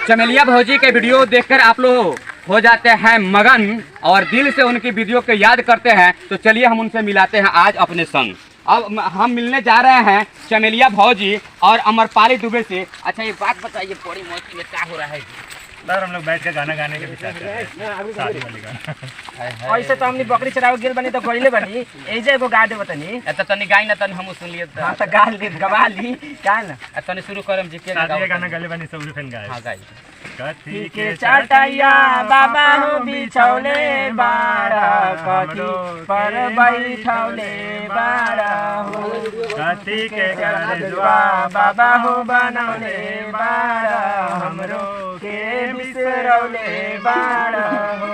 चमेलिया भौजी के वीडियो देखकर आप लोग हो जाते हैं मगन और दिल से उनकी वीडियो को याद करते हैं। तो चलिए हम उनसे मिलाते हैं आज अपने संग। अब हम मिलने जा रहे हैं चमेलिया भौजी और अमरपाली दुबे से। अच्छा ये बात बताइए, बड़ी मौसी में क्या हो रहा है? सर हम लोग बैठ के गाना गाने के विचार कर रहे हैं, शादी वाली गाना। ऐसे तो हमने बकरी चरावे गेल बनी तो गइले बनी ऐसे एगो गा दे बतानी तो तनी गाई ना, तनी हम सुन लिए तो। हां तो गा ली गवा ली क्या ना तनी शुरू करम जी के शादी का गाना गाले बनी सब फैन गाए। हां गाई। कथी के चटैया बाबा हो बिछौले बाड़ा कथी पर बैठौले बाड़ा हो कथी के गरजुआ बाबा हो बनौले बाड़ा हमरो के बिसरौले बाड़ा हो।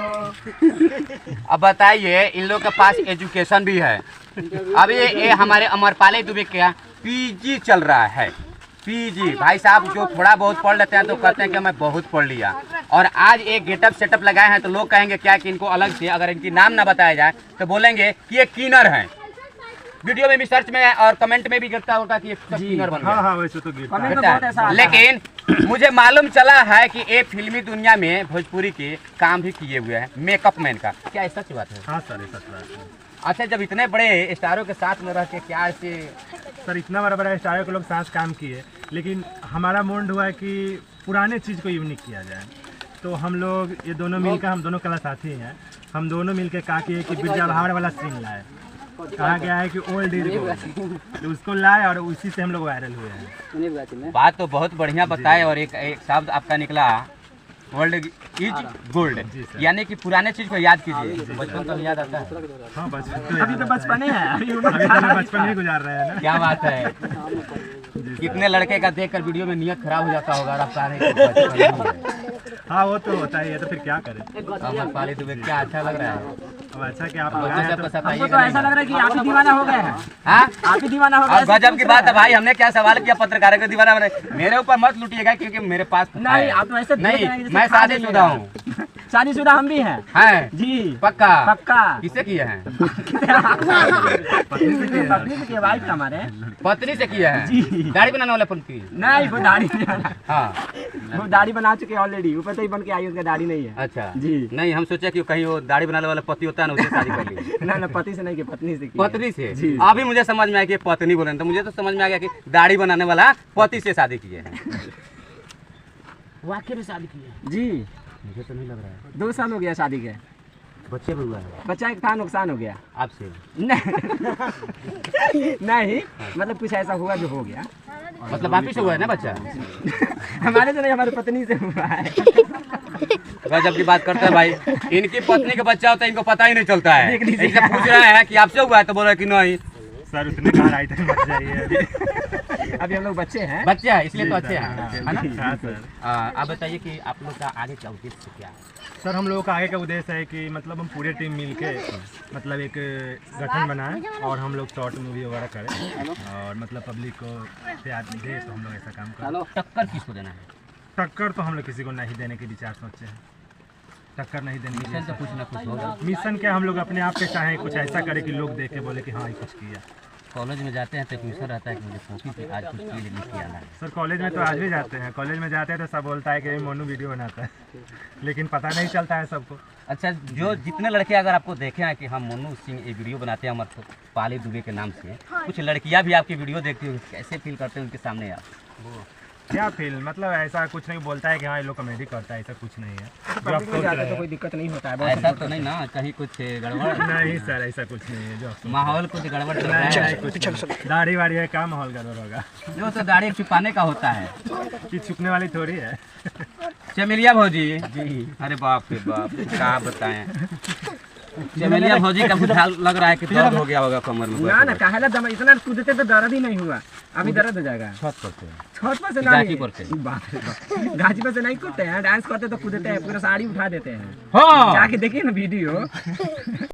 अब बताइए, इन लोग के पास एजुकेशन भी है। अब ये हमारे अमरपाली दुबे का पीजी चल रहा है। पीजी भाई साहब जो थोड़ा बहुत पढ़ लेते हैं तो कहते हैं कि मैं बहुत पढ़ लिया। और आज एक गेटअप सेटअप लगाए हैं तो लोग कहेंगे क्या कि इनको अलग से, अगर इनकी नाम ना बताया जाए तो बोलेंगे कि ये कीनर है। वीडियो में भी सर्च में और कमेंट में भी गिरता होगा कि ये कीनर बन गया। हाँ वैसे तो गिरता है। कमेंट में बहुत ऐसा लेकिन मुझे मालूम चला है कि ये फिल्मी दुनिया में भोजपुरी के काम भी किए हुए हैं, मेकअप मैन का। क्या ऐसा सच बात है? हाँ सर ऐसा बात है। अच्छा, जब इतने बड़े स्टारों के साथ में रह के क्या ऐसे? सर इतना बड़ा बड़ा स्टार के लोग साथ काम किए, लेकिन हमारा मूड हुआ है कि पुराने चीज़ को यूनिक किया जाए। तो हम लोग ये दोनों मिलकर, हम दोनों कला साथी हैं, हम दोनों मिलकर कहा कि बिरजा भाड़ वाला सीन लाए। कहा गया है कि ओल्ड इज गोल्ड, तो उसको लाए और उसी से हम लोग वायरल हुए हैं। बात तो बहुत बढ़िया बताए। और एक शब्द आपका निकला, वर्ल्ड इज गोल्ड, यानी कि पुराने चीज को याद कीजिए। बचपन तो याद आता है। हाँ बचपन अभी तो बचपने है अभी तो बचपन ही गुजार रहे हैं ना। क्या बात है। कितने लड़के का देखकर वीडियो में नियत खराब हो जाता होगा। आप सारे हाँ वो तो होता ही है, तो फिर क्या करें। अमरपाली दुबे क्या अच्छा लग रहा है। अब अच्छा कि आप हमको हमको तो ऐसा लग रहा है कि आप ही दीवाना हो गए हैं। हाँ? आप ही दीवाना हो गए। गजब की बात है भाई। हमने क्या सवाल किया पत्रकारों को दीवाना बने? मेरे ऊपर मत लूटिएगा क्योंकि मेरे पास नहीं, आप तो ऐसे नहीं, मैं शादीशुदा हूँ। शादीशुदा हम भी हैं। हैं जी पक्का? पक्का। किससे किए हैं? पत्नी से किए, वाइफ हमारे। पत्नी से किए हैं। जी। दाढ़ी बनाने वाले पत्नी? नहीं, वो दाढ़ी नहीं बना। हाँ वो दाढ़ी बना चुके ऑलरेडी, ऊपर से ही बन के आई, उसका दाढ़ी नहीं है। अच्छा जी। नहीं, हम सोचे कि कहीं वो दाढ़ी बनाने वाला पति होता है ना, उससे शादी कर ली। ना पति से नहीं की, पत्नी से की है। पत्नी से? जी। अभी मुझे समझ में आया कि पत्नी बोले, तो मुझे तो समझ में आ गया कि दाढ़ी बनाने वाला पति से शादी किए हैं। वाकई में शादी की है? जी। मुझे तो नहीं लग रहा है। 2 साल हो गया शादी के। बच्चे भी हुआ है? बच्चा एक था, नुकसान हो गया। आपसे? नहीं, मतलब कुछ ऐसा हुआ जो हो गया। मतलब वापिस हुआ है ना बच्चा? हमारे से नहीं, हमारी पत्नी से हुआ है। गजब की बात करते हैं भाई। इनकी पत्नी का बच्चा होता है, इनको पता ही नहीं चलता है। देख लीजिए। इनसे पूछ रहे हैं कि आपसे हुआ है तो बोल रहे कि नहीं सर उतने बाहर आई थे, मत जाइए। अभी हम लोग बच्चे हैं। बच्चे हैं इसलिए तो अच्छे हैं, है ना? हाँ सर। आप बताइए कि आप लोग का आगे का उद्देश्य क्या है? सर हम लोगों का आगे का उद्देश्य है कि मतलब हम पूरे टीम मिल के मतलब एक गठन बनाएं और हम लोग शॉर्ट मूवी वगैरह करें और मतलब पब्लिक को प्यार दे, तो हम लोग ऐसा काम करें। टक्कर किसको देना है? टक्कर तो हम लोग किसी को नहीं देने के विचार सोचे हैं। टक्कर नहीं देने के मिशन तो कुछ ना कुछ होगा। मिशन क्या, हम लोग अपने आप पे चाहें कुछ ऐसा करें कि लोग देख के बोले कि हाँ ये कुछ किया। कॉलेज में जाते हैं तो एक मिशन रहता है कि मुझे कॉपी पे आज कुछ चीज लिख के आना है। सर कॉलेज में तो आज भी जाते हैं, कॉलेज में जाते हैं तो सब बोलता है कि मोनू वीडियो बनाता है, लेकिन पता नहीं चलता है सबको। अच्छा, जो जितने लड़के अगर आपको देखे हैं कि हम मोनू सिंह एक वीडियो बनाते हैं अमरपाली दुबे के नाम से, कुछ लड़कियां भी आपकी वीडियो देखती हो, कैसे फील करते हैं उनके सामने आप? क्या फील, मतलब ऐसा कुछ नहीं बोलता है कि हाँ ये लोग कॉमेडी करता है, ऐसा कुछ नहीं है। जो आप पब्लिक में सोच जाते रहे तो हैं। कोई दिक्कत नहीं होता है। ऐसा तो नहीं ना कहीं कुछ गड़बड़? नहीं सर ऐसा कुछ नहीं है। जो आप सोच माहौल कुछ गड़बड़ चल रहा रहे हैं। है? नहीं, कुछ नहीं। दाढ़ी वाड़ी है, क्या माहौल गड़बड़ होगा? जो तो दाढ़ी छुपाने का होता है, कि छुपने वाली थोड़ी है। चमेलिया भौजी जी। अरे बाप रे बाप, क्या बताएं। चमेलिया भौजी का बुझा लग रहा है कि दर्द हो गया होगा कमर में। ना काहेला दम इतना कूदते तो दर्द ही नहीं हुआ। अभी दर्द हो जाएगा। छत पर से? छत पर से गाछी नहीं, पर से? बाप रे बाप, गाछी पर से नहीं कूदते हैं, डांस करते तो कूदते हैं, पूरा साड़ी उठा देते हैं। हाँ। जाके देखिए ना वीडियो।